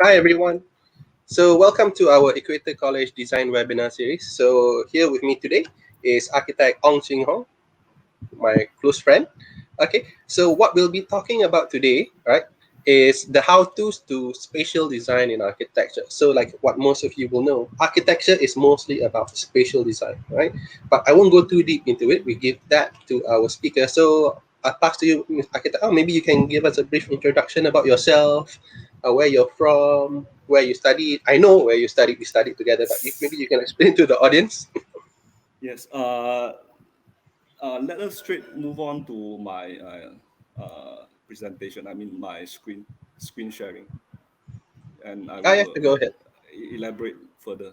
Hi everyone. So welcome to our Equator College Design Webinar Series. So here with me today is architect Ong Chin Hoong, my close friend. Okay, so what we'll be talking about today, right, is the how-tos to spatial design in architecture. So like what most of you will know, architecture is mostly about spatial design, right? But I won't go too deep into it. We give that to our speaker. So I'll pass to you, Ms. Architect. Oh, maybe you can give us a brief introduction about yourself, where you're from, where you studied. I know where you studied. We studied together, but maybe you can explain to the audience. Yes. Let us straight move on to my presentation. I mean my screen sharing, and I Yeah, will go ahead. elaborate further.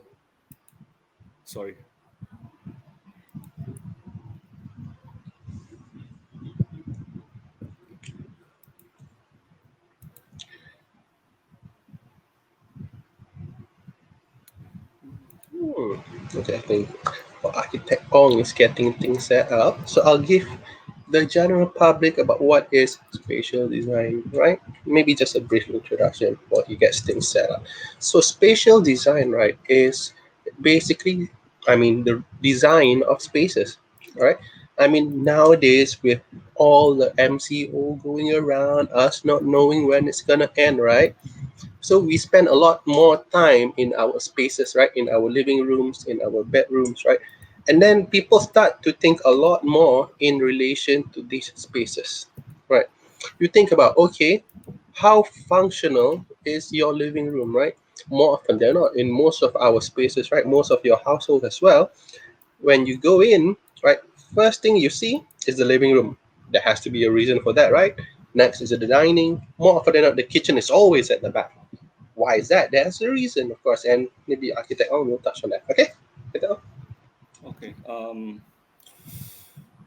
Sorry. Okay, I think Architect Ong is getting things set up. So I'll give the general public about what is spatial design, right? Maybe just a brief introduction while he gets things set up. So spatial design, right, is basically, the design of spaces, right? Nowadays with all the MCO going around, us not knowing when it's gonna end, right? So we spend a lot more time in our spaces, right? In our living rooms, in our bedrooms, right? And then people start to think a lot more in relation to these spaces, right? You think about, okay, how functional is your living room, right? More often than not, in most of our spaces, right? Most of your household as well, when you go in, right, first thing you see is the living room. There has to be a reason for that, right? Next is the dining. More often than not, the kitchen is always at the back. Why is that? There's a reason, of course, and maybe Architect Ong will touch on that. Okay? Architect Ong? Okay.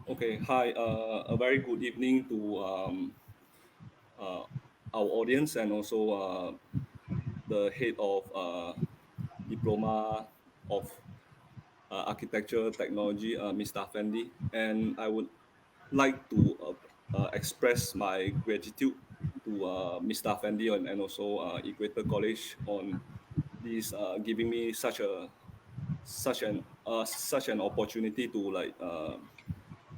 Okay. Hi. A very good evening to uh, our audience and also the head of diploma of architecture technology, Mr. Fendi, and I would like to express my gratitude to Mr. Fendi and also Equator College on this giving me such an opportunity to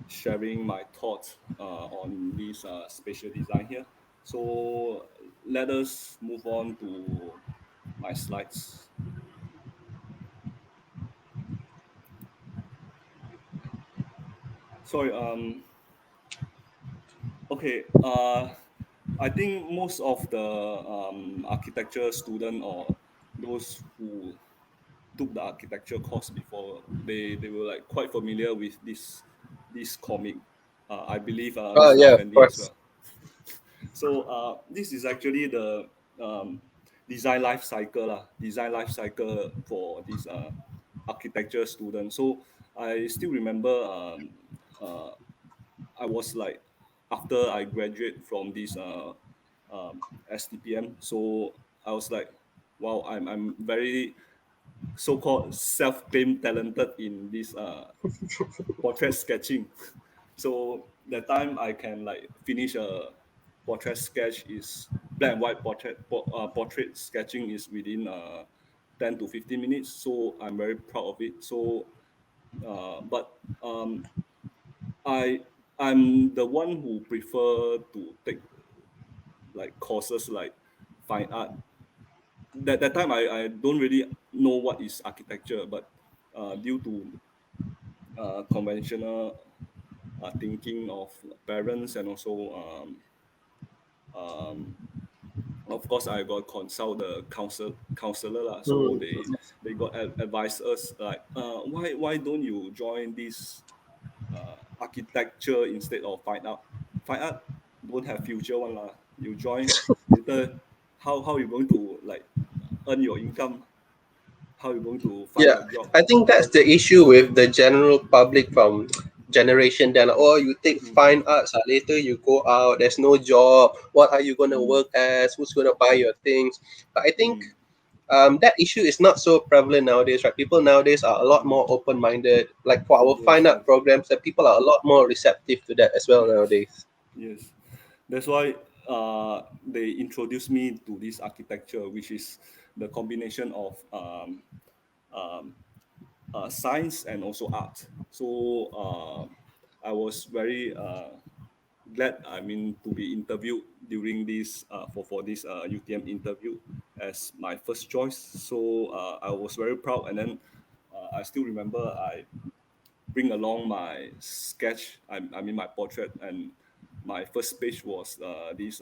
sharing my thoughts on this spatial design here. So let us move on to my slides. Sorry. Okay. I think most of the architecture student or those who took the architecture course before, they were like quite familiar with this comic. I believe Mr. Yeah, of Fendi as course. well. So this is actually the design life cycle design life cycle for this architecture student. So I still remember uh, I was like after I graduate from this STPM, so I was like, wow, I'm very so-called self-claimed talented in this portrait sketching. So the time I can like finish a portrait sketch is black and white portrait sketching is within 10 to 15 minutes. So I'm very proud of it. So but I I'm the one who prefer to take like courses like fine art. That time I don't really know what is architecture, but due to conventional thinking of parents and also um, of course I got consult the counselor lah. So Hmm. they got advise us like why don't you join this architecture instead of fine art. Fine art don't have future one lah. You join later, how you going to like earn your income? How you going to find Yeah, a job? I think that's the issue with the general public from generation then. Oh, you take Mm, fine arts, later you go out, there's no job. What are you going to mm, work as? Who's going to buy your things? But I think mm, that issue is not so prevalent nowadays, right? People nowadays are a lot more mm. open-minded. Like for our Yes, fine art yes, programs, that people are a lot more receptive to that as well nowadays. yes. That's why. they introduced me to this architecture, which is the combination of um, science and also art. So I was very glad, I mean, to be interviewed during this for this UTM interview as my first choice. So I was very proud, and then I still remember I bring along my sketch. I mean my portrait, and my first page was this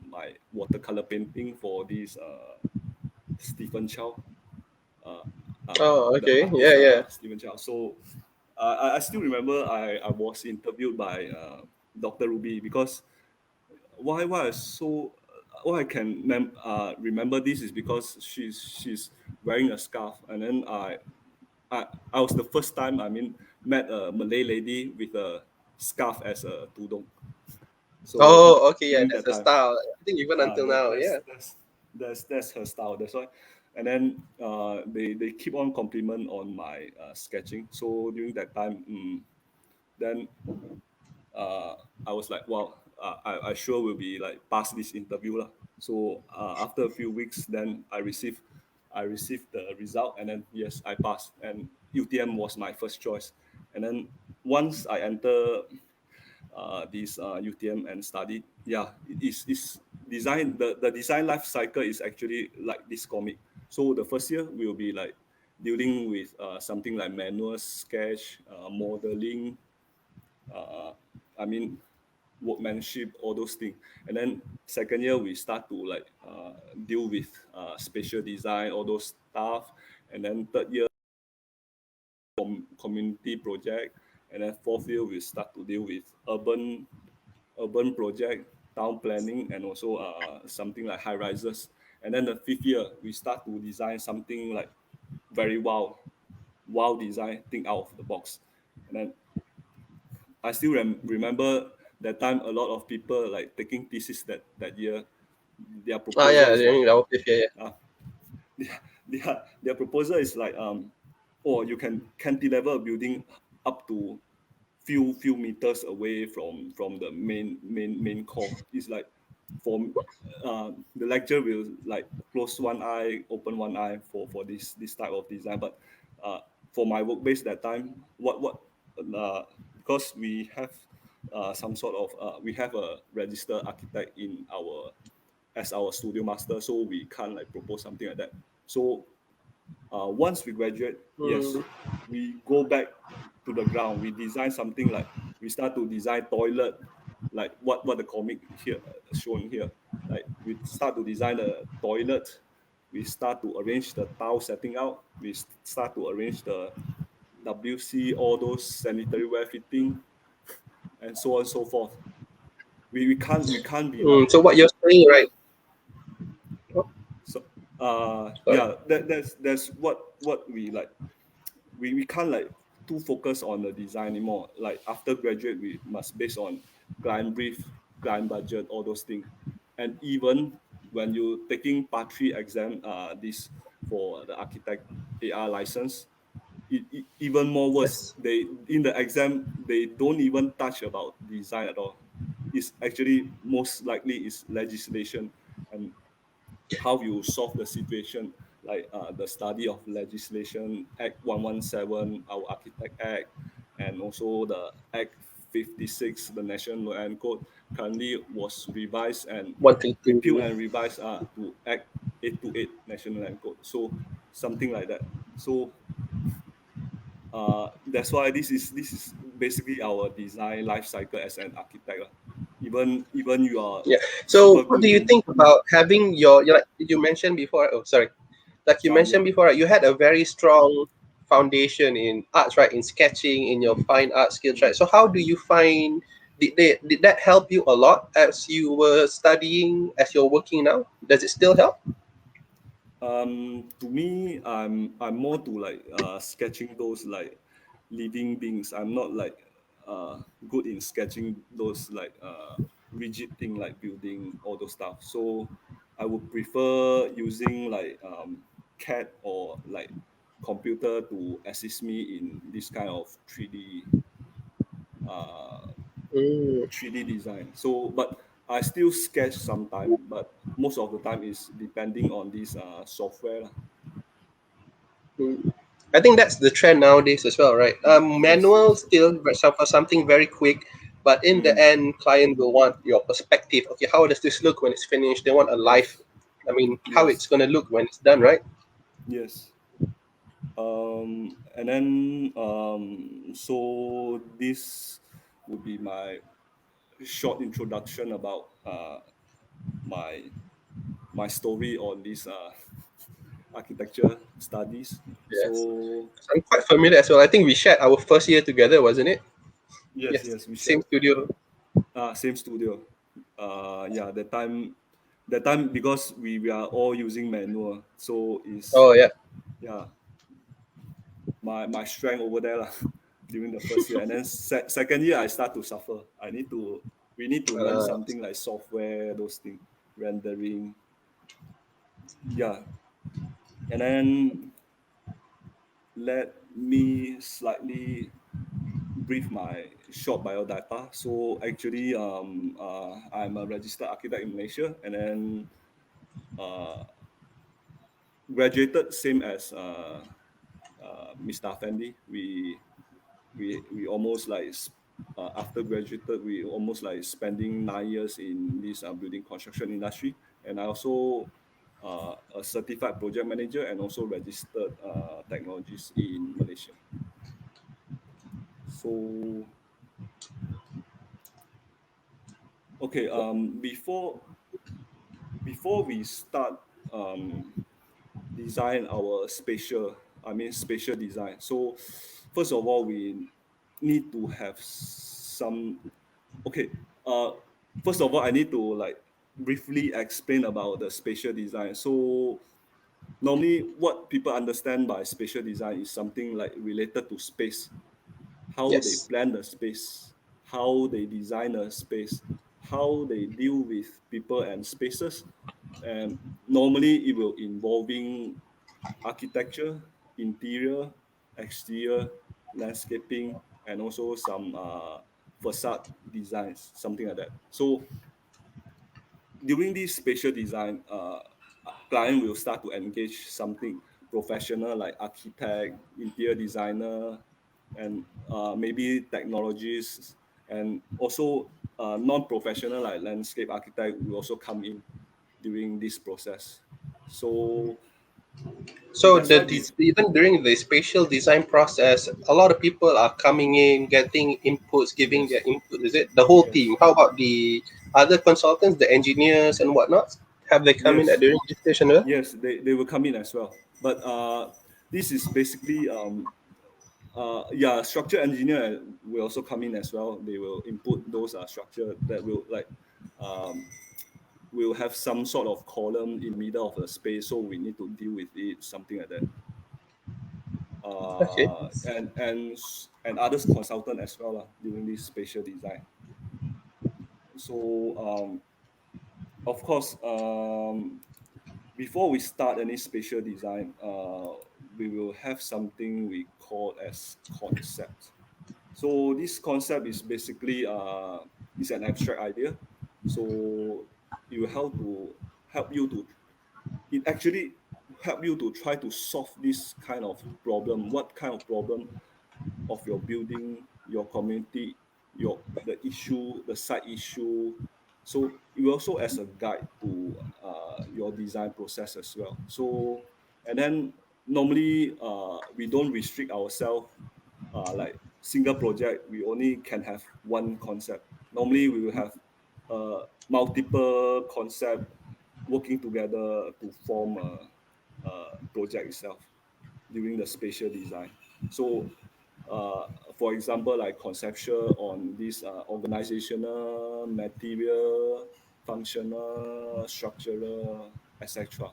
my watercolor painting for this Stephen Chow, uh, Oh, the okay. artist Yeah, yeah. Stephen Chow. So I still remember I was interviewed by Dr. Ruby, because why I so why I can remember this is because she's wearing a scarf, and then I was the first time, I mean, met a Malay lady with a scarf as a tudung. So Oh, okay. Yeah, during that's that the time, style. I think even until that, now. Yeah. that's her style. That's why. And then they keep on compliment on my sketching. So during that time, then uh, I was like, wow, I sure will be like pass this interview lah. So after a few weeks, then I received the result, and then yes, I passed, and UTM was my first choice. And then once I enter this UTM and studied, yeah, it's design, the design life cycle is actually like this comic. So the first year will be like dealing with something like manual sketch, modeling, uh, I mean, workmanship, all those things. And then second year we start to like deal with spatial design, all those stuff. And then third year community project. And then fourth year we start to deal with urban project, town planning, and also something like high rises. And then the fifth year we start to design something like very wow design, think out of the box. And then I still remember that time a lot of people like taking thesis that year. Their Oh, proposal yeah. is like During our fifth year. uh, their proposal is like or you can cantilever a building up to few meters away from the main core. It's like for the lecture will like close one eye, open one eye for this type of design. But uh, for my work base that time, what uh, because we have some sort of we have a registered architect in our as our studio master, so we can't like propose something like that. So once we graduate, yes, Mm. we go back to the ground. We design something like we start to design toilet, like what the comic here shown here. Like we start to design the toilet. We start to arrange the tile setting out. We start to arrange the WC, all those sanitary ware fitting, and so on and so forth. We can't be like So what you're saying, right? Oh, so. sorry. Yeah, that's what we like we can't like too focus on the design anymore. Like after graduate, we must based on client brief, client budget, all those things. And even when you taking part three exam, this for the architect AR license, even more worse. Yes. They in the exam they don't even touch about design at all. It's actually most likely is legislation and how you solve the situation, like the study of legislation, Act 117, our Architect Act, and also the Act 56, the National Land Code, currently was revised and One thing repealed to. and revised to Act 828, National Land Code. So something like that. So that's why this is basically our design life cycle as an architect lah. Even you are Yeah. So super what good do you in think about having your like you mentioned before? Oh, sorry. Like you yeah. mentioned before, right, you had a very strong foundation in arts, right? In sketching, in your fine art skills, right? Mm. So how do you find did that help you a lot as you were studying, as you're working now? Does it still help? To me, I'm more to like sketching those like living beings. I'm not like good in sketching those like rigid thing like building all those stuff. So I would prefer using like CAD or like computer to assist me in this kind of 3D uh, Mm. 3D design. So, but I still sketch sometime, but most of the time is depending on this software lah. Mm. I think that's the trend nowadays as well, right? Yes, Manual yes. still for something very quick, but in the Mm, end, client will want your perspective. Okay, how does this look when it's finished? They want a live, yes, I mean, how it's yes, gonna look when it's done, right? yes. And then so this would be my short introduction about my my story on this architecture studies. Yes, So I'm quite familiar as well. I think we shared our first year together, wasn't it? yes, Yes, yes, we same shared studio. same studio. Yeah, that time because we are all using manual, so is Oh yeah. yeah my strength over there lah, during the first year, and then second year I start to suffer. We need to learn Uh, something like software, those things, rendering, yeah, and then let me slightly brief my short biodata. So actually, I'm a registered architect in Malaysia, and then uh, graduated same as Mr. Effendi. We almost like after graduated, we almost like spending 9 years in this building construction industry, and I also a certified project manager and also registered technologist in Malaysia. So okay, before we start um, design our spatial, I mean spatial design. So first of all, we need to have some. Okay, uh, first of all, I need to like briefly explain about the spatial design. So normally, what people understand by spatial design is something like related to space, how they yes. plan the space, how they design a space, how they deal with people and spaces, and normally it will involving architecture, interior, exterior, landscaping, and also some facade designs, something like that. So during this spatial design, client will start to engage something professional like architect, interior designer, and maybe technologists, and also non-professional like landscape architect will also come in during this process. So So that's why even during the spatial design process, a lot of people are coming in, getting inputs, giving their yes, input. Is it the whole team? yes, How about the other consultants, the engineers and whatnot? Have they come in at yes, during this station? Well? yes, they will come in as well. But this is basically yeah, structure engineer will also come in as well. They will input those structure that will like um, will have some sort of column in middle of the space, so we need to deal with it, something like that. Okay. And others consultant as well during this spatial design. So of course, before we start any spatial design, we will have something we call as concept. So this concept is basically is an abstract idea. So it will help you to it actually help you to try to solve this kind of problem. What kind of problem of your building, your community, your the issue, the site issue. So it also as a guide to your design process as well. So and then normally we don't restrict ourselves like single project. We only can have one concept. Normally we will have multiple concept working together to form a project itself during the spatial design. So, for example, like conceptual on this organizational, material, functional, structural, etc.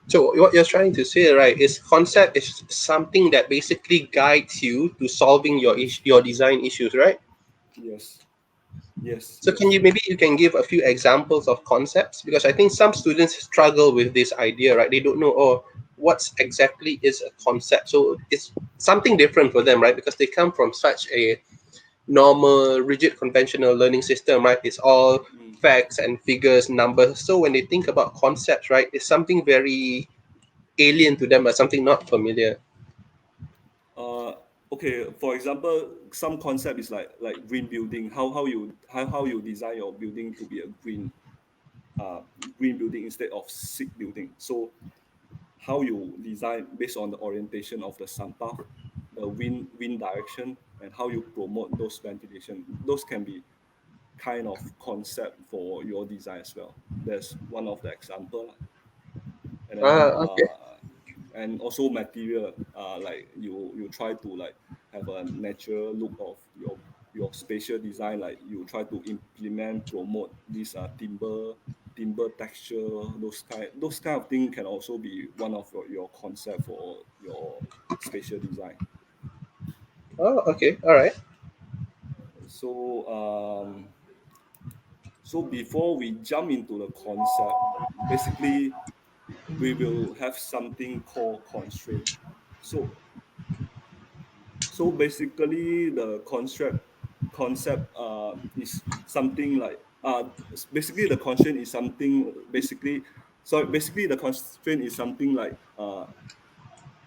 So what you're trying to say, right, is concept is something that basically guides you to solving your design issues, right? Yes, yes, So can yes, you maybe you can give a few examples of concepts, because I think some students struggle with this idea, right? They don't know, oh, what's exactly is a concept. So it's something different for them, right? Because they come from such a normal, rigid, conventional learning system, right? It's all Mm. facts and figures, numbers. So when they think about concepts, right, it's something very alien to them, or something not familiar. Uh, okay, for example, some concept is like green building. How you design your building to be a uh, green building instead of sick building. So how you design based on the orientation of the sun path, the wind direction, and how you promote those ventilation. Those can be kind of concept for your design as well. That's one of the example lah. And then Okay. and also material, like you try to like have a natural look of your spatial design, like you try to implement promote this timber texture, those kind of thing can also be one of your concept for your spatial design. Oh, okay. All right. So so before we jump into the concept, basically we will have something called constraint. So so basically the concept is something like basically the constraint is something basically so basically the constraint is something like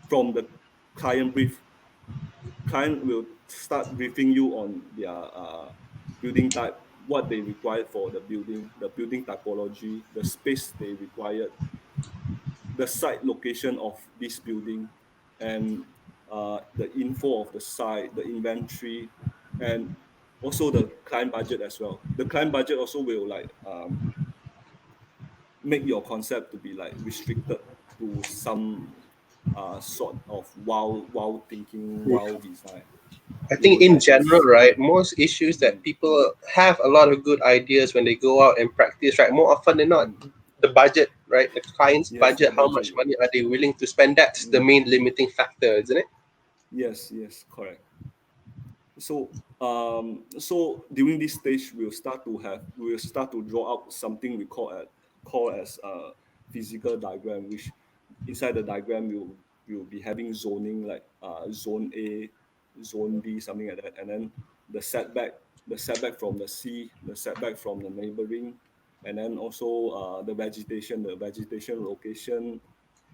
from the client brief. Client will start briefing you on their building type, what they require for the building typology, the space they required, the site location of this building, and the info of the site, the inventory, and also the client budget as well. The client budget also will like make your concept to be like restricted to some sort of wow thinking, wow design. I It think would in like to general, right, most issues mm, that people have a lot of good ideas when they go out and practice, right, more often than not, mm, the budget, right, the client's yes, the budget, how budget. much money are they willing to spend? That's the Mm, main limiting factor, isn't it? yes, correct. So during this stage we'll start to draw out something we call as a physical diagram, which inside the diagram we'll be having zoning like zone A, zone B, something like that, and then the setback the setback from the sea, the setback from the neighboring, and then also the vegetation location,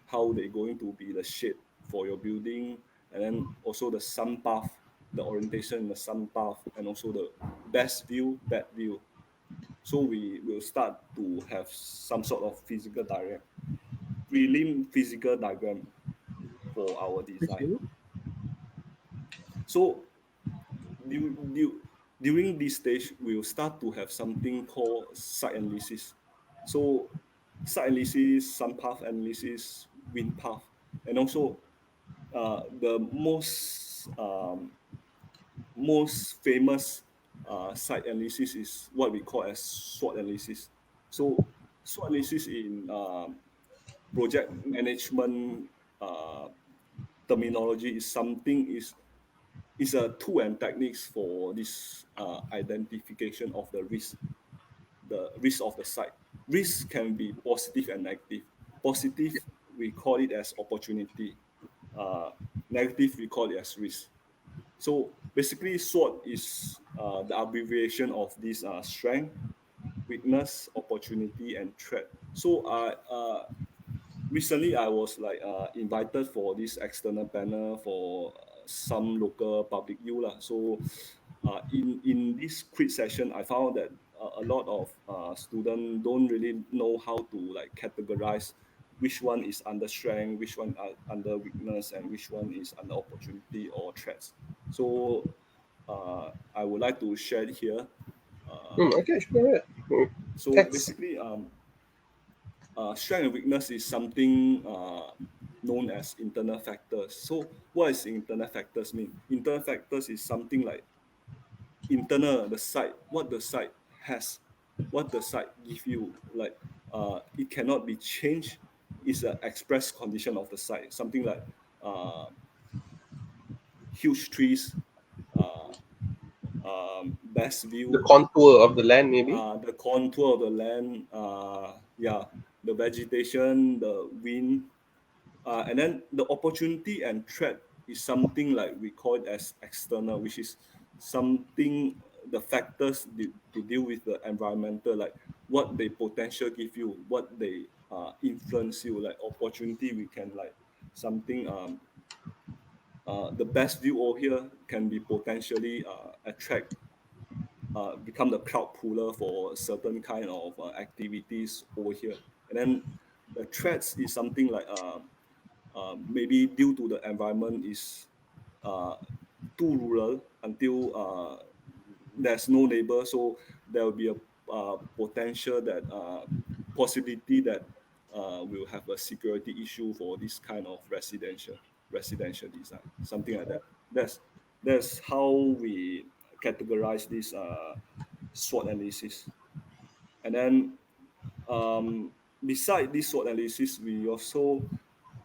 how they going to be the shade for your building, and then also the sun path, the orientation in the sun path, and also the best view, bad view. So we will start to have some sort of physical diagram, prelim physical diagram for our design. Mhm. So du- du- during this stage, we will start to have something called site analysis. So site analysis, sun path analysis, wind path, and also the most famous site analysis is what we call as SWOT analysis. So SWOT analysis in project management uh, terminology is something is a tool and techniques for this identification of the risk of the site. Risk can be positive and negative. Positive, we call it as opportunity. Uh, Negative, we call it as risk. So basically, SWOT is the abbreviation of this strength, weakness, opportunity, and threat. So recently I was like invited for this external panel for some local public you lah. So in this quiz session, I found that a lot of students don't really know how to like categorize which one is under strength, which one are under weakness, and which one is under opportunity or threats. So I would like to share it here. Okay, sure. Yeah. So That's basically, strength and weakness is something known as internal factors. So what is internal factors mean? Internal factors is something like internal, the site, what the site has, what the site give you. Like it cannot be changed. It's an express condition of the site. Something like uh, huge trees, uh, best the view, contour of the land, maybe. the contour of the land, yeah, the vegetation, the wind, and then the opportunity and threat is something like we call it as external, which is something, the factors to deal with the environmental, like what they potential give you, what they influence you, like opportunity we can like something the best view over here can be potentially attract become the crowd puller for certain kind of activities over here. And then the threats is something like maybe due to the environment is uh, too rural until there's no neighbor, so there will be a potential that possibility that we'll have a security issue for this kind of residential design, something like that. That's how we categorize this SWOT analysis. And then beside this SWOT analysis, we also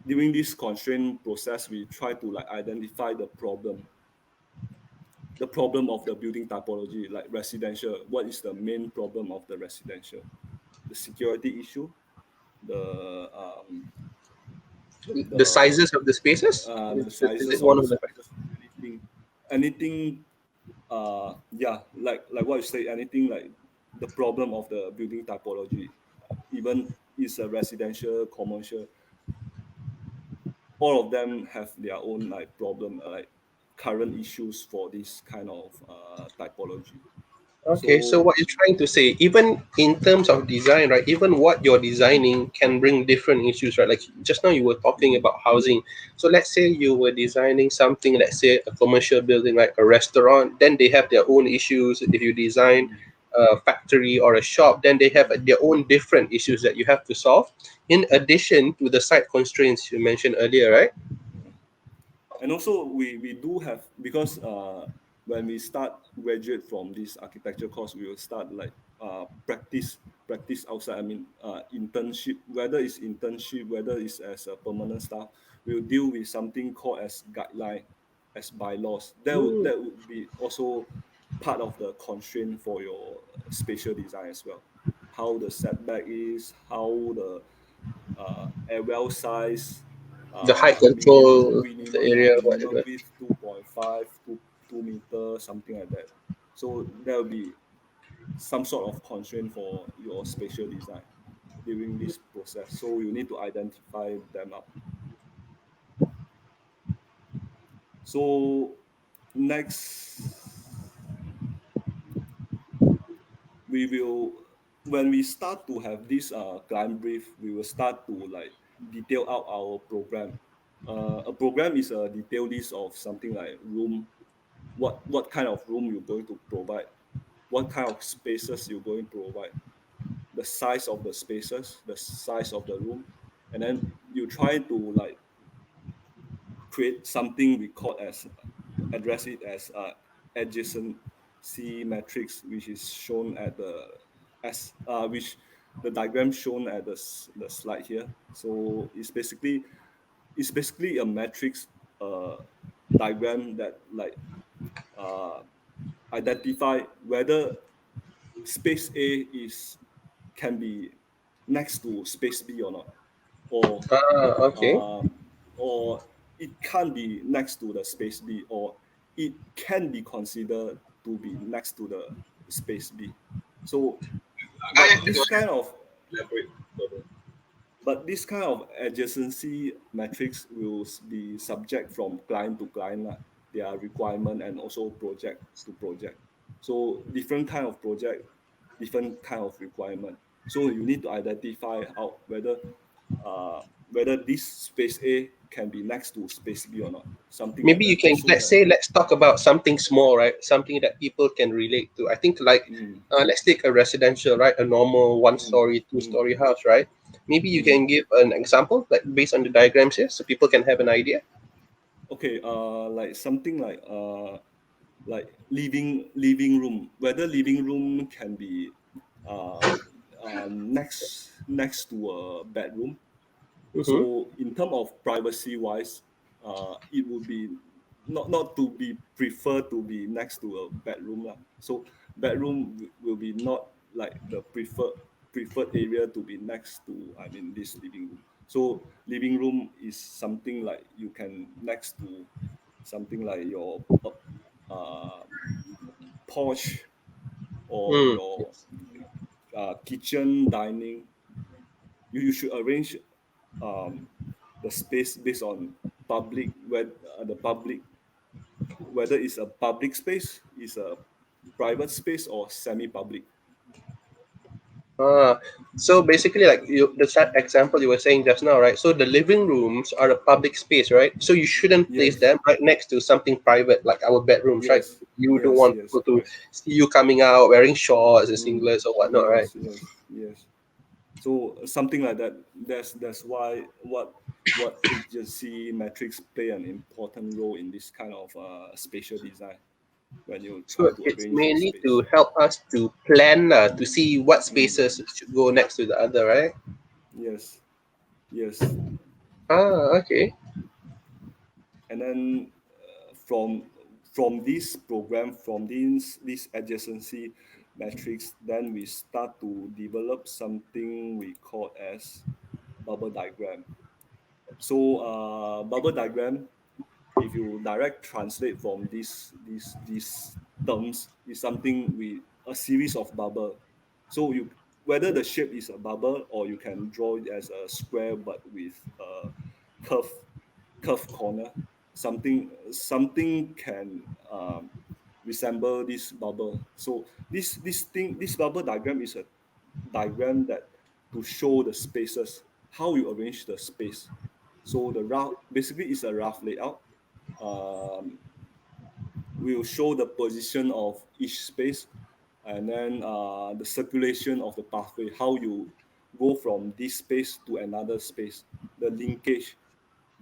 during this constraint process we try to like identify the problem of the building typology, like residential. What is the main problem of the residential? The security issue, the The sizes the of the spaces? the Is it sizes one of of the spaces, anything yeah, like what you say, anything like the problem of the building typology, even is a residential, commercial, all of them have their own like problem, like current issues for this kind of typology. Okay, so So what you're trying to say, even in terms of design, right? Even what you're designing can bring different issues, right? Like just now you were talking mm, about housing. So let's say you were designing something, let's say a commercial building like a restaurant, then they have their own issues. If you design mm, a factory or a shop, then they have mm, their own different issues that you have to solve. In addition to the site constraints you mentioned earlier, right? mm. And also we do have, because when we start graduate from this architecture course, we will start like practice outside. I mean internship, whether it's internship, whether it's as a permanent staff, we'll deal with something called as guideline, as bylaws. Mm. That would be also part of the constraint for your spatial design as well. How the setback is, how the air well size, The height minimum control of the minimum area, minimum whatever. width 2.5 to 2 meters, something like that. So there will be some sort of constraint for your spatial design during this process. So you need to identify them out. So next we will, when we start to have this client brief, we will start to like detail out our program. A program is a detailed list of something like room, what kind of room you're going to provide, what kind of spaces you're going to provide, the size of the spaces, the size of the room, and then you try to like create something we call as, address it as adjacency matrix, which is shown at the as which the diagram shown at the slide here. So it's basically a matrix uh, diagram that like uh, identify whether space A is can be next to space B or not, or Ah, okay. um, or it can't be next to the space B, or it can be considered to be next to the space B. So, but this kind of this kind of adjacency metrics will be subject from client to client, lah, their requirement and also project to project. So different kind of project, different kind of requirement. So you need to identify out uh, whether this space A can be next to space B or not, something like Maybe you that. can, So let's that say, let's talk about something small, right? Something that people can relate to. I think like mm, let's take a residential, right? A normal one mm, story, mm, two-story house, right? Maybe you mm. can give an example, like based on the diagrams here, so people can have an idea. Okay, like something like living room, whether living room can be uh, next to a bedroom. Mm-hmm. So in terms of privacy wise, it would be not to be preferred to be next to a bedroom lah. So bedroom will be not like the preferred area to be next to, I mean, this living room. So living room is something like you can next to something like your porch or Mm, your yes. kitchen dining, you should arrange um, the space based on public where the public, whether it's a public space, is a private space or semi-public. Ah, so basically, like example you were saying just now, right? So the living rooms are a public space, right? So you shouldn't place Yes, them right next to something private, like our bedrooms, right? yes, You don't yes, want yes, people to correct. see you coming out wearing shorts and Mm, singlets or whatnot, right? yes, yes, yes. So something like that. That's why what agency metrics play an important role in this kind of spatial design when you So try to it's arrange your mainly to space. help us to plan, to see what Mm, spaces should go next to the other, right? yes, yes. Ah, okay. And then from this program, from this adjacency metrics, then we start to develop something we call as bubble diagram. So bubble diagram, if you direct translate from these terms, is something with a series of bubble. So you, whether the shape is a bubble or you can draw it as a square but with a curve curve corner, something can resemble this bubble. So this bubble diagram is a diagram that to show the spaces, how you arrange the space. So the rough basically is a rough layout. um, will show the position of each space, and then the circulation of the pathway, how you go from this space to another space, the linkage,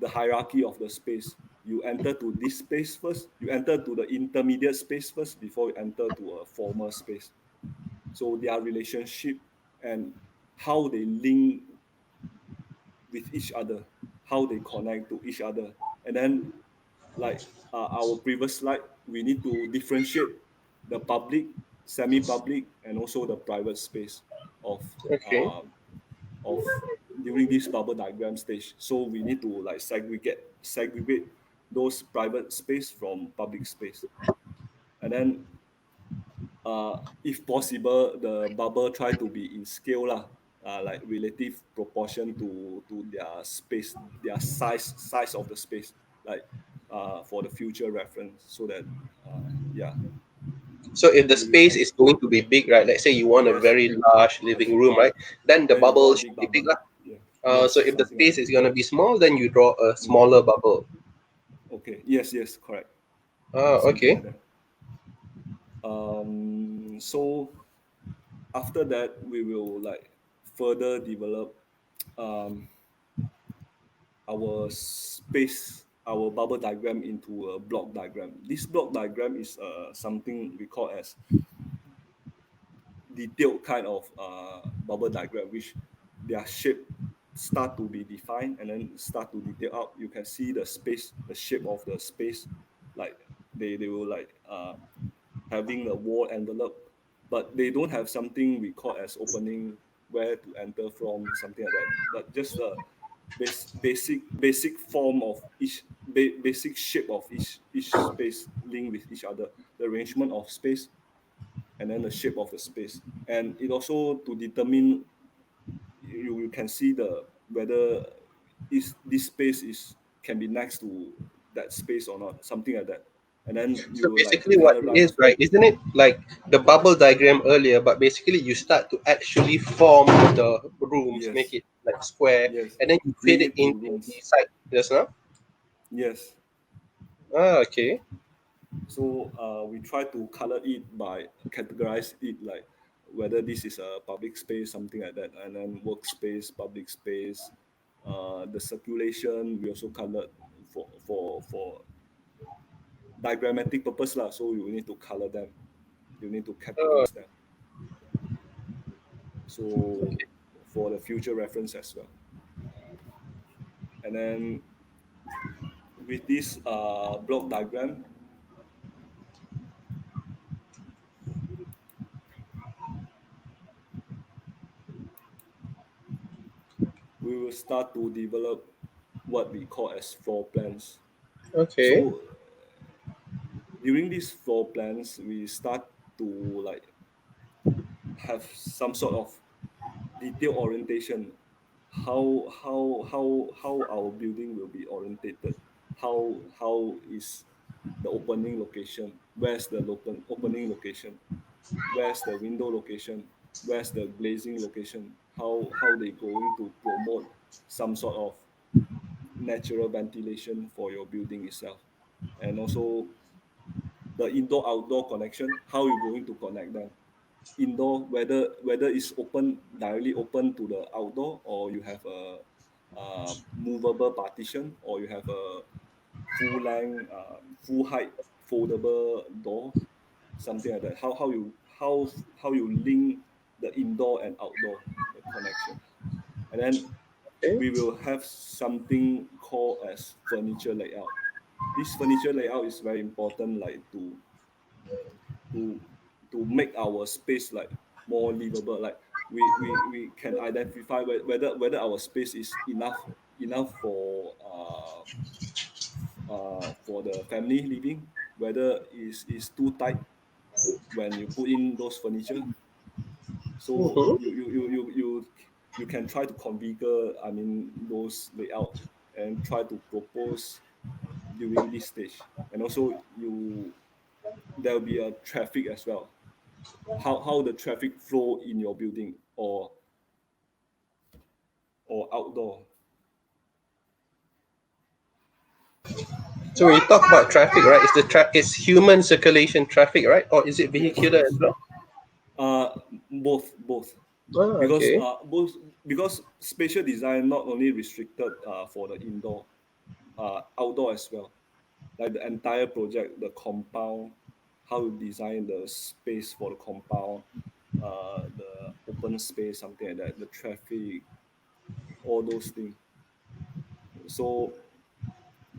the hierarchy of the space. You enter to this space first, you enter to the intermediate space first before you enter to a formal space. So their relationship and how they link with each other, how they connect to each other. And then, like our previous slide, we need to differentiate the public, semi-public, and also the private space of Okay. um, of during this bubble diagram stage. So we need to like segregate those private space from public space, and then if possible, the bubble try to be in scale lah, like relative proportion to their space, their size of the space, like for the future reference, so that yeah, So if the you space can, is going to be big, right? Let's say you want a yes, very large living room, right? Then the then you draw bubble a should big be big, bubble. lah. Yeah, So yes, if the something like space that. is gonna be small, then you draw a Mm. smaller bubble. Okay, yes, yes, correct, something Okay. like that. So after that, we will like further develop um, our space, our bubble diagram into a block diagram. This block diagram is something we call as detailed kind of bubble diagram, which their shape start to be defined and then start to detail out. You can see the space, the shape of the space, like they will like having a wall envelope, but they don't have something we call as opening where to enter from, something like that. But just the basic form of each basic shape of each space linked with each other, the arrangement of space, and then the shape of the space, and it also to determine, you can see the whether is this space is can be next to that space or not, something like that, and then So you like basically, what it is, categorize. right? Isn't it like the bubble diagram earlier? But basically, you start to actually form the rooms, make Yes, it like square, yes, and then you fit link it it to into the rooms. side. Yes, no? Yes. Okay. So we try to color it by categorize it, like whether this is a public space, something like that, and then workspace, public space, the circulation we also colored for diagrammatic purpose lah. So you need to color them, you need to Uh, categorize them. So for the future reference as well. And then with this block diagram, we will start to develop what we call as floor plans. okay. So during these floor plans, we start. to like have some sort of detail orientation, how our building will be orientated, how is the opening location, where's the opening location, where's the window location, where's the glazing location, how they going to promote some sort of natural ventilation for your building itself, and also the indoor outdoor connection, how you going to connect them. Indoor, whether it's open, directly open to the outdoor, or you have a movable partition, or you have a full length full height foldable door, something like that. How you link the indoor and outdoor, the connection. And then Okay. we will have something called as furniture layout. This furniture layout is very important, like to to make our space like more livable. Like we can identify whether our space is enough for the family living, whether is too tight when you put in those furniture. So Mm-hmm. you can try to configure, I mean, those layout and try to propose during this stage. And also you there will be a traffic as well, how the traffic flow in your building, or outdoor. So when you talk about traffic, right? Is is human circulation traffic, right? Or is it Yes, vehicular as yes. well? uh both, Ah, because okay. because spatial design not only restricted for the indoor, outdoor as well, like the entire project, the compound, how you design the space for the compound, the open space, something like that, the traffic, all those things. So,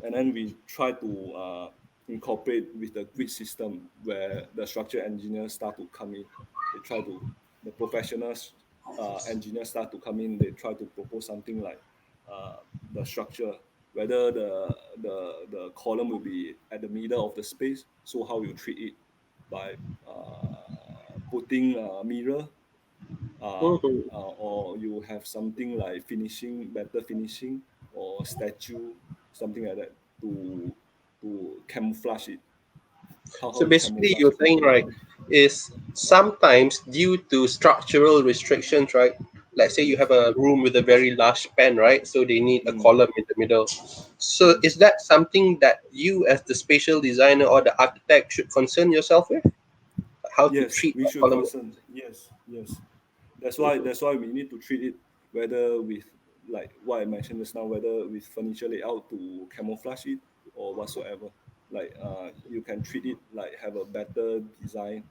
and then we try to incorporate with the grid system, where the structural engineers start to come in. They try to The professionals engineers start to come in. They try to propose something like uh, the structure, whether the column will be at the middle of the space. So how you treat it by putting a mirror, Mm-hmm. or you have something like finishing, better finishing, or statue, something like that, to camouflage it. How So you basically, camouflage you're it. saying, right, is sometimes due to structural restrictions, right? Let's say you Yes. have a room with a very large span, right? So they need a Mm, column in the middle. So mm. is that something that you, as the spatial designer or the architect, should concern yourself with? How to Yes, treat we that should column? concern. Yes, yes. That's why we need to treat it, whether with, like what I mentioned just now, whether with furniture layout to camouflage it, or whatsoever. Like you can treat it like have a better design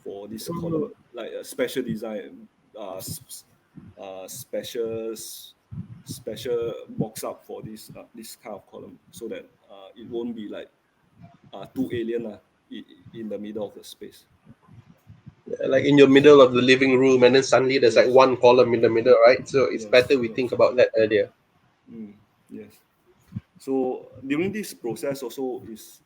for this Mm. column, like a special design, special special box up for this kind of column, so that it won't be like too alien in the middle of the space. Like in your middle of the living room, and then suddenly there's like Yes, one column in the middle, right? So it's yes, better we think yes. about that earlier. Yes. So during this process also is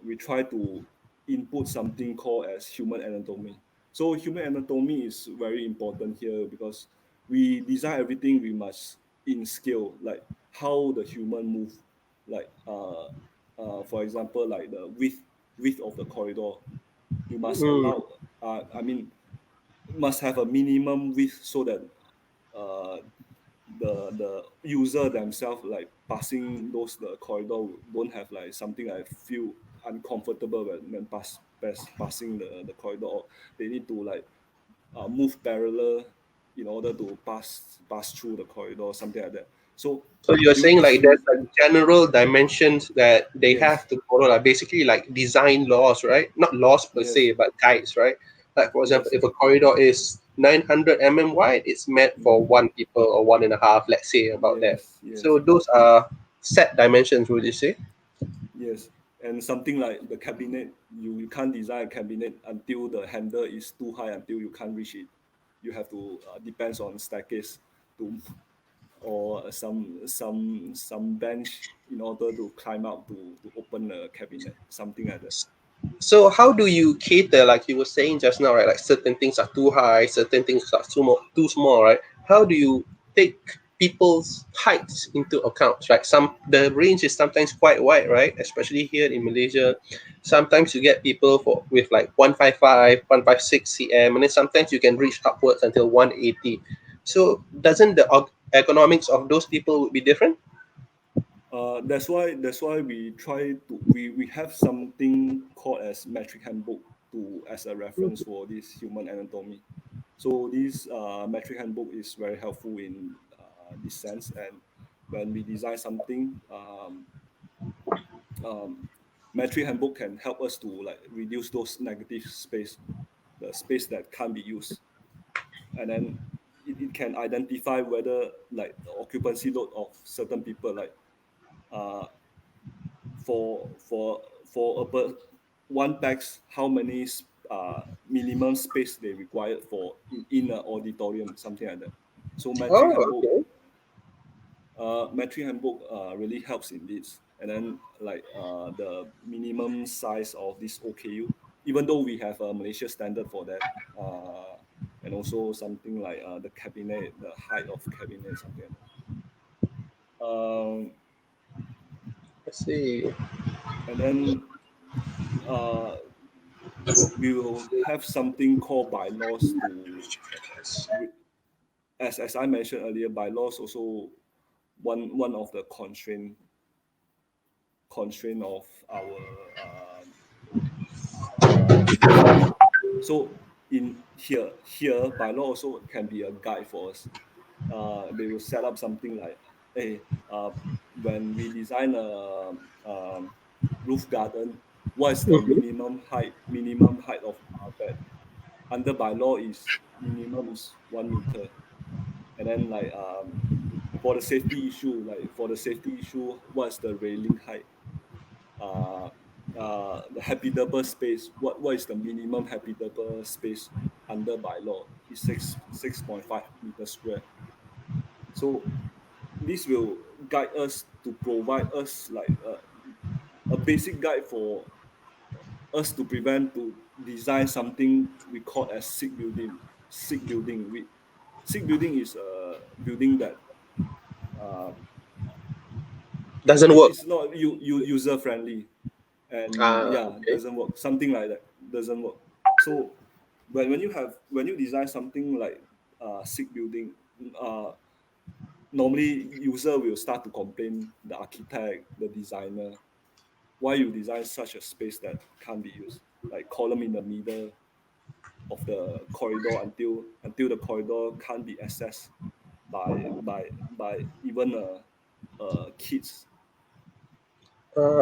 we try to input something called as human anatomy. So human anatomy is very important here, because we design everything, we must in scale, like how the human move, like for example, like the width of the corridor. You must Mm. allow, I mean, must have a minimum width, so that uh, the user themselves, like passing those the corridor, don't have like something I feel uncomfortable when passing the corridor. Or they need to like move parallel in order to pass through the corridor, something like that. So So you're during saying this like human, there's like general dimensions that they yes, have to follow, like basically like design laws, right? Not laws per yes, se, but guides, right? Like for example, yes, if a corridor is 900 wide, it's meant for mm, one people or one and a half, let's say about that. yes, yes, So those are set dimensions, would you say? yes. And something like the cabinet, you can't design a cabinet until the handle is too high, until you can't reach it. You have to depends on staircase to, or some bench in order to climb up to open a cabinet, something like that. So how do you cater, like you were saying just now, right? Like certain things are too high, certain things are too small, right? How do you take people's heights into account, right? Some the range is sometimes quite wide, right? Especially here in Malaysia, sometimes you get people with like 155, 156 cm, and then sometimes you can reach upwards until 180. So doesn't the economics of those people would be different? That's why we try to we have something called as metric handbook to as a reference for this human anatomy. So this metric handbook is very helpful in this sense. And when we design something, um, metric handbook can help us to like reduce those negative space, the space that can't be used. And then it can identify whether like the occupancy load of certain people, like uh, for one tax, how many minimum space they required for in an auditorium, something like that. So Oh, okay. metric handbook really helps in this. And then like the minimum size of this OKU, even though we have a Malaysia standard for that, and also something like the cabinet, the height of cabinet, something like that. I see. And then uh, we will have something called bylaws to as I mentioned earlier, bylaws also one of the constraint of our design. So in here bylaw also can be a guide for us. They will set up something like, hey, when we design a roof garden, what is the Mhm. minimum height of parapet? Under bylaw is minimum is 1 meter. And then like for the safety issue, what's the railing height? uh, the habitable space, what is the minimum habitable space under bylaw? Is 6.5 meters square. So this will guide us to provide us like a basic guide for us to prevent to design something we call as sick building. Sick building. Sick building is a building that uh, Doesn't work. it's not user friendly, and Ah, yeah, okay. doesn't work, something like that, doesn't work. So when you design something like sick building, uh, normally user will start to complain the architect, the designer, why you design such a space that can't be used, like column in the middle of the corridor until the corridor can't be accessed by even kids.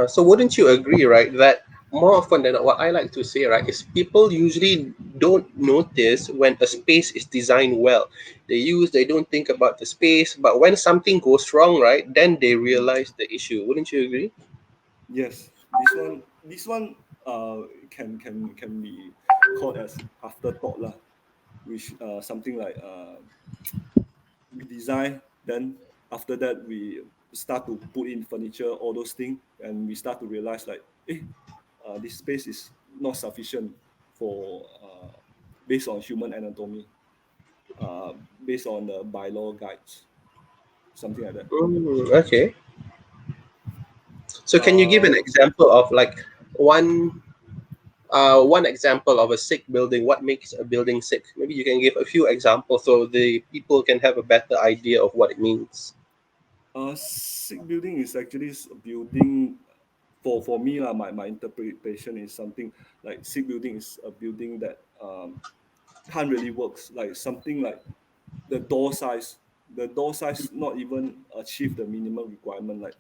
So wouldn't you agree, right, that more often than not, what I like to say, right, is people usually don't notice when a space is designed well. They don't think about the space, but when something goes wrong, right, then they Mm. realize the issue. Wouldn't you agree? Yes, this one can be called as afterthought lah, which something like we design, then after that we start to put in furniture, all those things, and we start to realize like, this space is not sufficient for based on human anatomy, uh, based on the bylaw guides, something like that. Okay. So can you give an Uh, example of like one one example of a sick building? What makes a building sick? Maybe you can give a few examples so the people can have a better idea of what it means. sick building is actually a building for me lah. My interpretation is something like sick building is a building that can't really works. Like something like the door size. The door size not even achieve the minimum requirement. Like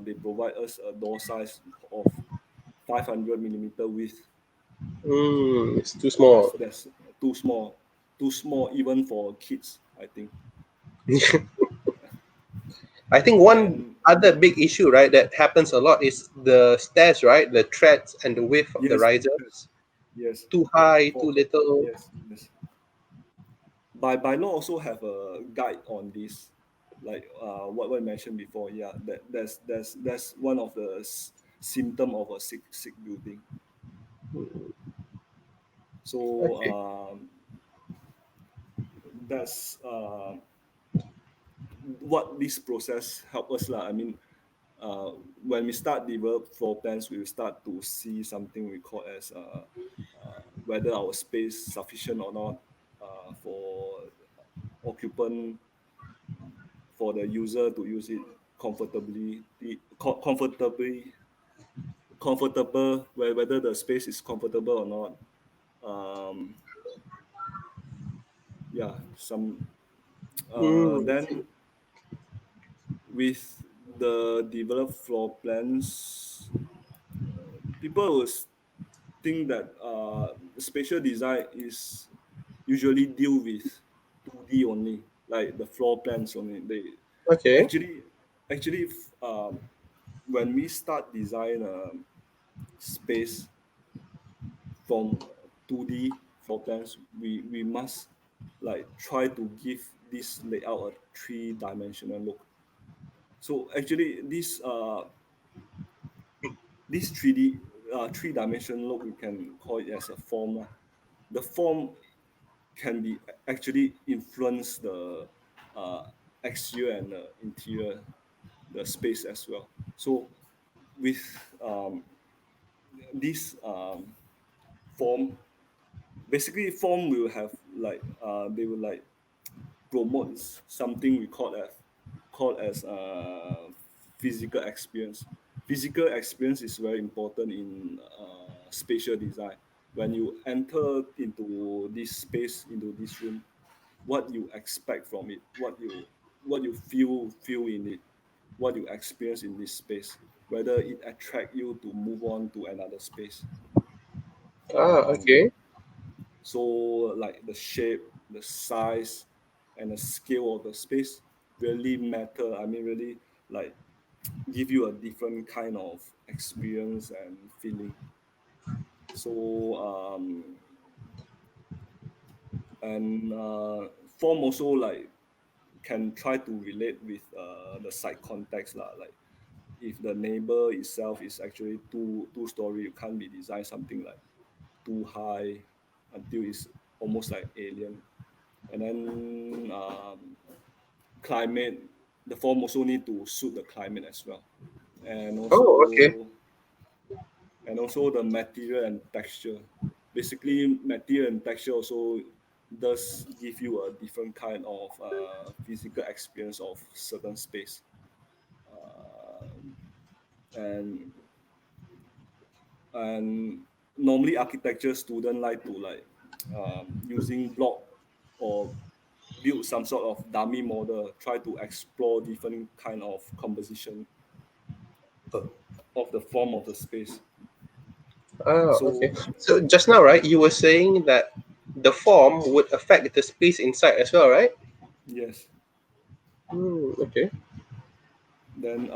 they provide us a door size of 500 millimeter width. It's too small. That's too small, too small even for kids, I think. I think one And other big issue, right, that happens a lot is the stairs, right? The treads and the width of the yes, risers. yes, Too high, too for little. yes. By law also have a guide on this, like what I mentioned before. Yeah, that's one of the symptom of a sick building. So Okay. that's what this process help us lah. I mean, when we start develop floor plans, we will start to see something we call as whether our space sufficient or not for occupant, for the user to use it comfortably, comfortable, whether the space is comfortable or not. Um, yeah, some Mm, I see. then with the developed floor plans, people will think that spatial design is usually deal with 2D only, like the floor plans only. They Okay. actually actually when we start design space from 2D floor plans, we must like try to give this layout a three-dimensional look. So actually this 3D three-dimensional look, we can call it as a form lah. The form can be actually influence the uh, exterior and the interior, the space as well. So with um, this form, basically form will have like they will like promote something we call as physical experience. Physical experience is very important in spatial design. When you enter into this space, into this room, what you expect from it, what you feel in it, what you experience in this space, whether it attract you to move on to another space. Ah, Um, okay. so like the shape, the size, and the scale of the space really matter. I mean, really like give you a different kind of experience and feeling. So and form also like can try to relate with the site context lah. Like if the neighbor itself is actually two story, you can't be design something like too high until it's almost like alien. And then climate, the form also need to suit the climate as well, and Oh, okay. also the material and texture. Basically, material and texture also does give you a different kind of physical experience of certain space. Uh, and and normally architecture student like to like using block or build some sort of dummy model, try to explore different kind of composition of the form of the space. Ah, So okay. So just now, right, you were saying that the form would affect the space inside as well, right? yes, Okay. then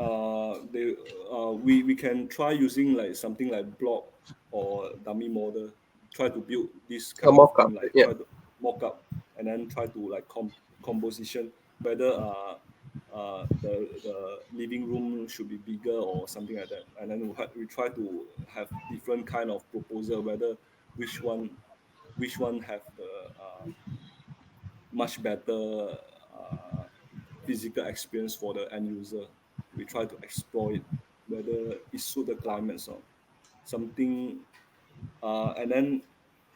we can try using like something like block or dummy model, try to build this A kind of mock-up. thing, like Yeah. try to mock up and then try to like composition whether the living room should be bigger or something like that, and then we try to have different kind of proposal, whether which one which one have the much better physical experience for the end user. We try to explore it, whether it suit the climates or something. And then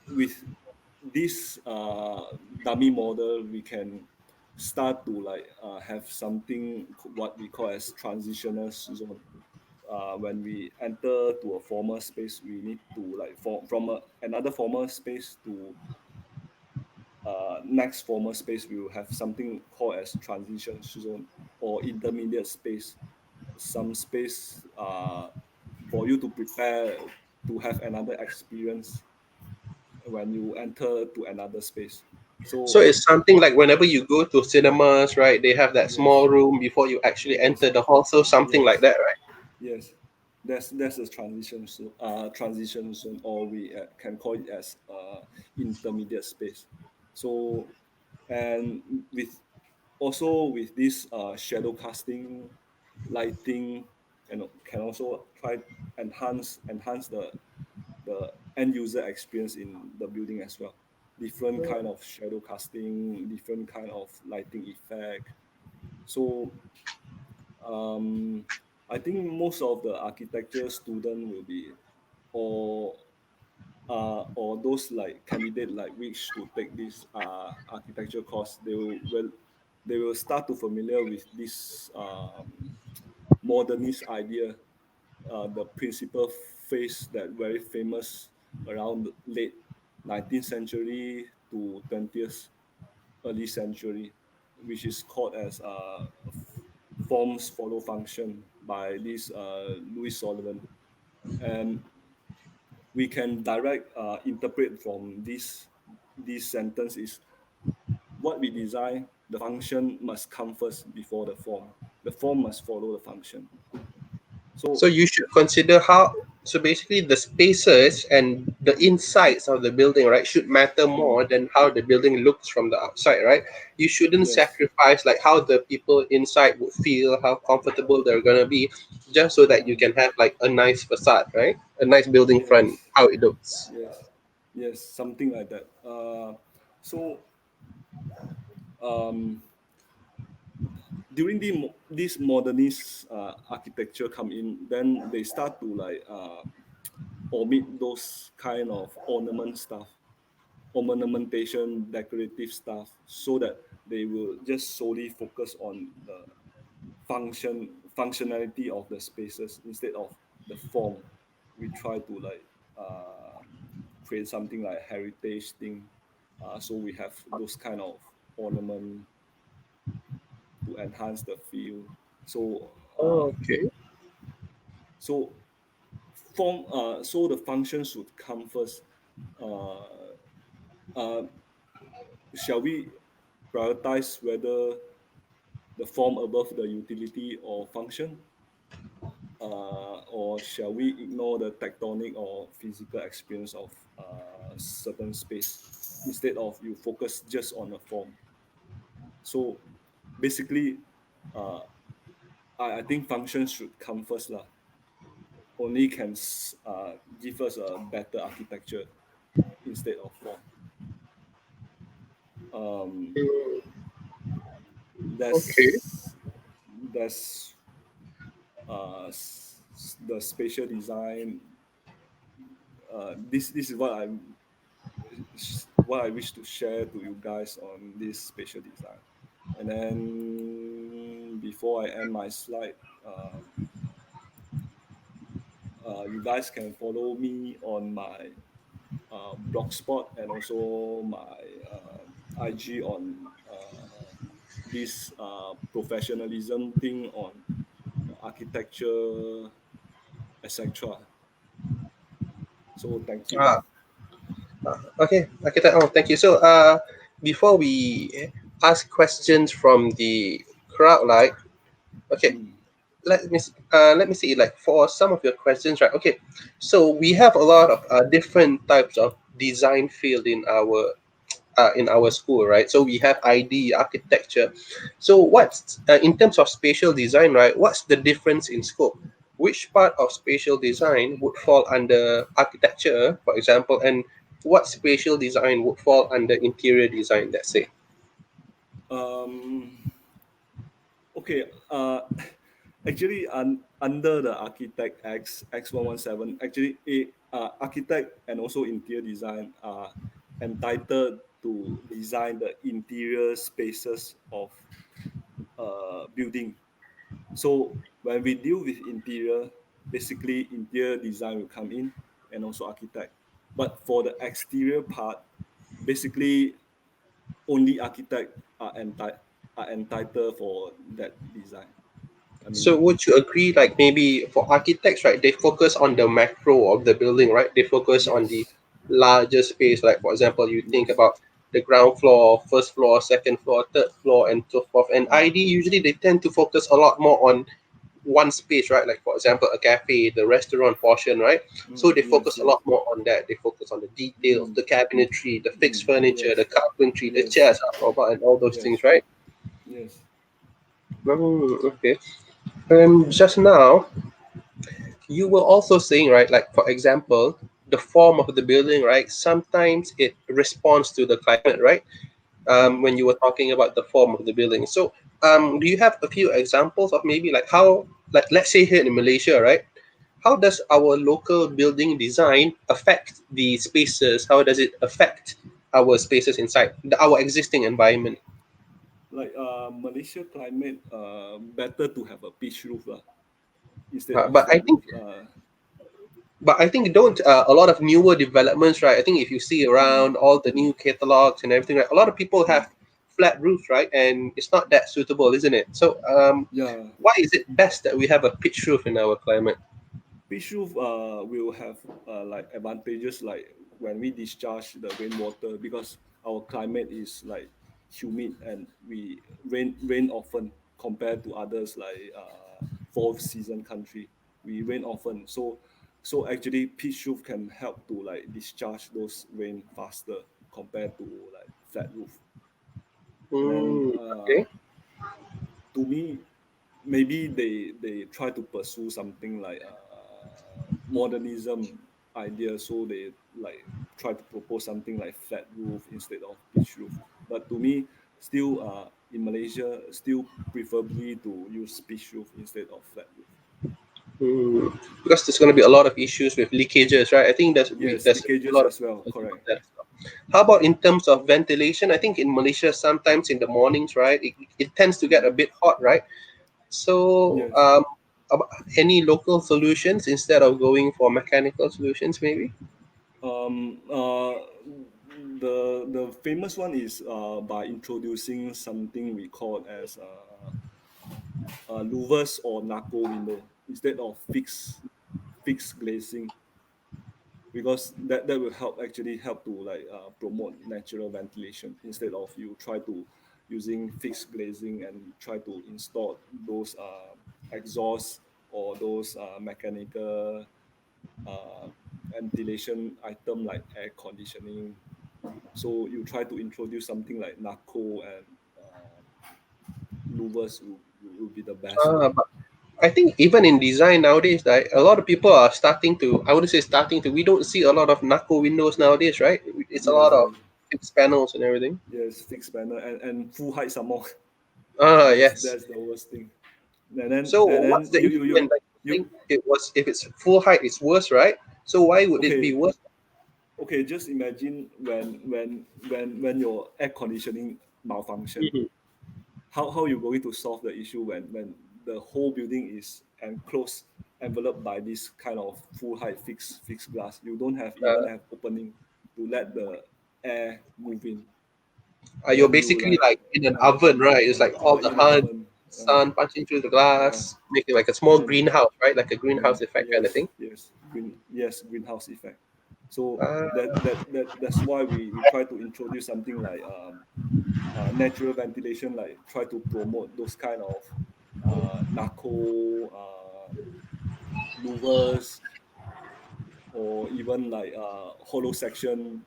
with this dummy model, we can start to like have something what we call as transitional zone. When we enter to a former space, we need to like from another former space to next former space. We will have something called as transition zone or intermediate space, some space for you to prepare to have another experience when you enter to another space. So So it's something like whenever you go to cinemas, right? They have that yes, small room before you actually yes, enter the hall. So something like yes, that, right? yes. That's a transition zone, or we can call it as intermediate space. So and with also with this shadow casting, lighting, and can also try enhance the end user experience in the building as well. Different kind of shadow casting, different kind of lighting effect. So um, I think most of the architecture student will be, or or those like candidate like wish to take this architecture course, they will start to familiar with this modernist idea, the principal phase that very famous around the late 19th century to 20th early century, which is called as forms follow function by this Louis Sullivan. And we can direct interpret from this sentence is what we design, the function must come first before the form. The form must follow the function. So So you should consider how. So basically, the spaces and the insides of the building, right, should matter mm, more than how the building looks from the outside, right? You shouldn't yes, sacrifice like how the people inside would feel, how comfortable they're gonna be, just so that you mm, can have like a nice facade, right? A nice building front, yes, how it looks. yes, yes, something like that. So um, during this modernist architecture come in, then they start to like omit those kind of ornamentation, decorative stuff, so that they will just solely focus on the functionality of the spaces instead of the form. We try to like create something like heritage thing, so we have those kind of ornament to enhance the feel. So Okay. so so the function should come first. Uh, uh, shall we prioritize whether the form above the utility or function, or shall we ignore the tectonic or physical experience of certain space instead of you focus just on the form? So basically, uh, I think function should come first lah. Only can give us a better architecture instead of form. Um, Okay. that's that's the spatial design. This is what I wish to share to you guys on this spatial design. And then before I end my slide, you guys can follow me on my blogspot and also my IG on this professionalism thing on architecture, etc. So thank you. Ah, okay. Okay. Oh, thank you. So, before we ask questions from the crowd, like, okay, Mm, let me see, like for some of your questions, right? Okay, so we have a lot of different types of design field in our school, right? So we have ID architecture. So what's in terms of spatial design, right? What's the difference in scope? Which part of spatial design would fall under architecture, for example, and what spatial design would fall under interior design, let's say? um, okay. Actually, under the Architect X 117, actually, architect and also interior design are entitled to design the interior spaces of building. So when we deal with interior, basically interior design will come in and also architect. But for the exterior part, basically only architect are entitled for that design. I So mean, would you agree, like maybe for architects, right, they focus on the macro of the building, right? They focus on the yes, larger space. Like for example, you think yes, about the ground floor, first floor, second floor, third floor, and so forth. And mm, ID usually they tend to focus a lot more on one space, right? Like for example, a cafe, the restaurant portion, right? So they yes, focus a yes, lot more on that. They focus on the details, mm, the cabinetry, the fixed furniture, the yes, carpentry, the yes, chairs, and all those things, yes, right? yes. Okay. Just now, you were also saying, right, like for example, the form of the building, right? Sometimes it responds to the climate, right? When you were talking about the form of the building. So, do you have a few examples of maybe like how, like let's say here in Malaysia, right? How does our local building design affect the spaces? How does it affect our spaces inside our existing environment? Like Malaysia climate, better to have a pitch roof lah, instead Uh, of but I flat think roof. But I think don't a lot of newer developments, right? I think if you see Mm, around all the new catalogs and everything, right, a lot of people mm, have flat roofs, right? And it's not that suitable, isn't it? So, yeah, why is it best that we have a pitch roof in our climate? pitch roof will have like advantages, like when we discharge the rainwater, because our climate is like humid and we rain often compared to others like fourth season country. We rain often, so actually pitch roof can help to like discharge those rain faster compared to like flat roof. And then Okay. to me, maybe they try to pursue something like modernism idea, so they like try to propose something like flat roof instead of pitch roof. But to me, still in Malaysia, still preferably to use pitch roof instead of flat roof. Because there's going to be a lot of issues with leakages, right? I think Yes, there's a leakages lot of as well, about correct. that as well. How about in terms of ventilation? I think in Malaysia, sometimes in the mornings, right, it tends to get a Mm. bit hot, right? So, Yes. ab- any local solutions instead of going for mechanical solutions, maybe? um uh the famous one is by introducing something we call as louvers or narco window instead of fixed glazing, because that will help to like promote natural ventilation instead of you try to using fixed glazing and try to install those exhaust or those mechanical uh, ventilation item like air conditioning. So you try to introduce something like narco and louvers will be the best one. But I think even in design nowadays, right, a lot of people are starting to, I wouldn't say starting to, we don't see a lot of knuckle windows nowadays, right? It's a lot Yes, of yes, fixed panels and everything. yes, fixed panel and full height some more. that's Yes. that's the worst thing. So And what's then the issue when, like, you you think it was, if it's full height, it's worse, right? So why would it be okay, worse? okay, just imagine when your air conditioning malfunction, Mhm. how you going to solve the issue when the whole building is enclosed, enveloped by this kind of full height fixed glass. You don't have even Uh, have opening to let the air move in. you're Then you basically like like in an oven, right? It's like all you're the in an oven. sun punching through the Yeah, glass, making like a small and greenhouse, right? Like a greenhouse effect kind of yes, thing. greenhouse effect. So Uh, that's why we try to introduce something like natural ventilation, like try to promote those kind of narco louvers, or even like hollow section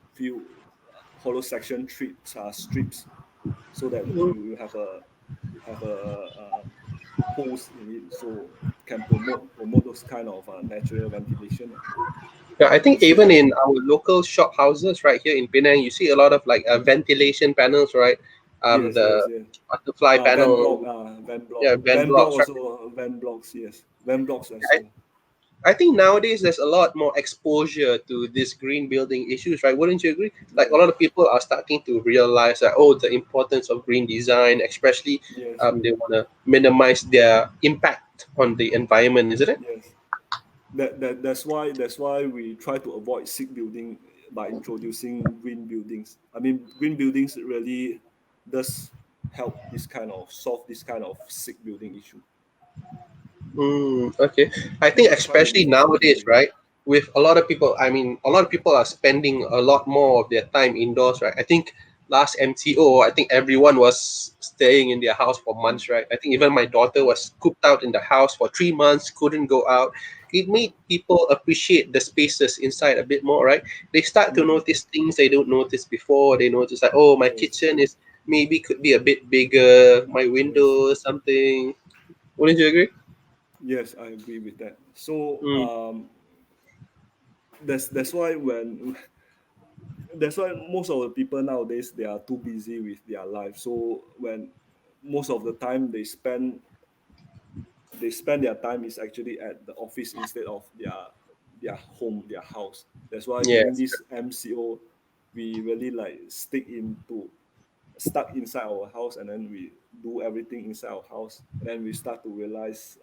strips, so that you have a holes in it, so can promote those kind of natural ventilation Yeah, I think instead even of in our local shop houses right here in Penang, you see a lot of like ventilation panels, right? yes, yes, The yes. butterfly panel, yeah, vent Van block blocks, right? also, van blocks, yes, van blocks as I, well. I think nowadays there's a lot more exposure to this green building issues, right? Wouldn't you agree? Like a Yes, lot of people are starting to realize that, oh, the importance of green design, especially yes, they want to minimize their impact on the environment, isn't it? yes. That's why we try to avoid sick building by introducing green buildings. I mean, green buildings really does help this kind of solve this kind of sick building issue. Okay. I think Try to especially use green nowadays, building. right? With a lot of people, I mean, a lot of people are spending a lot more of their time indoors, right? I think last MTO, I think everyone was staying in their house for Mm, months, right? I think even my daughter was cooped out in the house for 3 months, couldn't go out. It made people appreciate the spaces inside a bit more, right? They start to mm, notice things they don't notice before. They notice like, oh, my yes, kitchen is maybe could be a bit bigger, my yes. window, something. Wouldn't you agree? Yes, I agree with that. So Mm. that's why when that's why most of the people nowadays they are too busy with their life. So when most of the time they spend their time is actually at the office instead of their home, their house. That's why during Yes. this MCO, we really like stuck inside our house, and then we do everything inside our house, and then we start to realize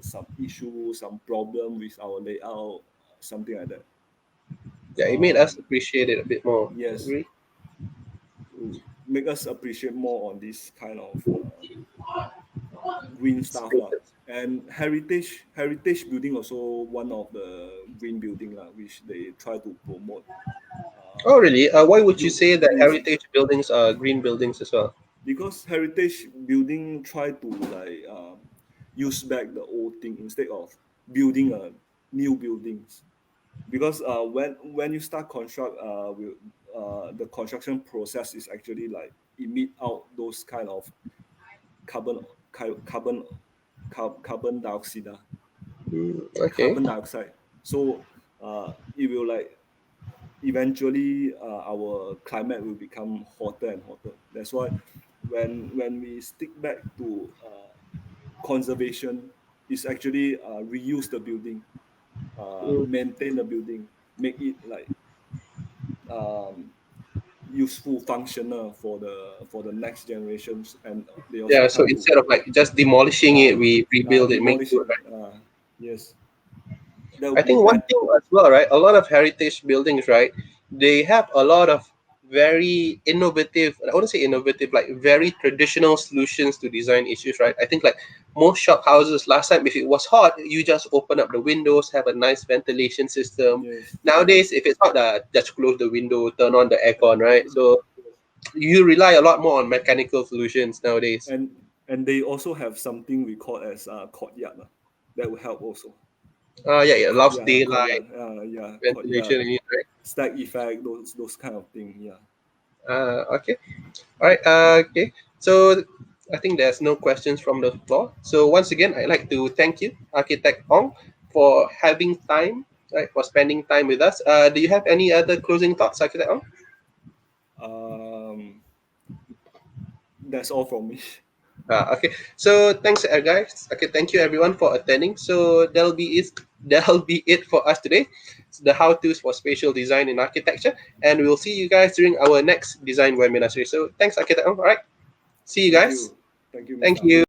some issue, some problem with our layout, something like that. Yeah, it made us Um, appreciate it a bit more. yes, Agree? to make us appreciate more on this kind of green stuff lah. Spaces. And heritage building also one of the green building lah, which they try to promote. Oh, really? Why would you You say that use heritage buildings are green buildings as well? because heritage building try to like use back the old thing instead of building a new buildings. Because when you start construct the construction process is actually like emit out those kind of carbon carbon carbon dioxide Okay. carbon dioxide. So it will like eventually our climate will become hotter and hotter. That's why when we stick back to conservation, it's actually reuse the building, Mm, maintain the building, make it like um, useful, functional for the next generations, and they also yeah. So try to instead of like just demolishing it, uh, we rebuild it, make it good. demolishing. Yes, that I would be think one bad. thing as well, right? A lot of heritage buildings, right? They have a lot of very innovative, I want to say innovative, like very traditional solutions to design issues, right? I think like most shop houses last time, if it was hot, you just open up the windows, have a nice ventilation system. Yes, Nowadays, if it's hot, just close the window, turn on the aircon, right? So you rely a lot more on mechanical solutions nowadays. and they also have something we call as courtyard lah. That will help also. Yeah, it allows daylight, Courtyard, yeah, ventilation courtyard, in it, right? stack effect, those kind of thing. Yeah. Okay. All right. Okay. So I think there's no questions from the floor. So once again, I'd like to thank you, Architect Ong, for having time, right, for spending time with us. Do you have any other closing thoughts, Architect Ong? Um, that's all from me. Okay. So thanks, guys. Okay. Thank you, everyone, for attending. So that'll be it. That'll be it for us today. It's the how-tos for spatial design in architecture, and we'll see you guys during our next design webinar series. So thanks, Architect Ong. All right. See you Thank guys. you, thank you, Thank Mr. you. Ali.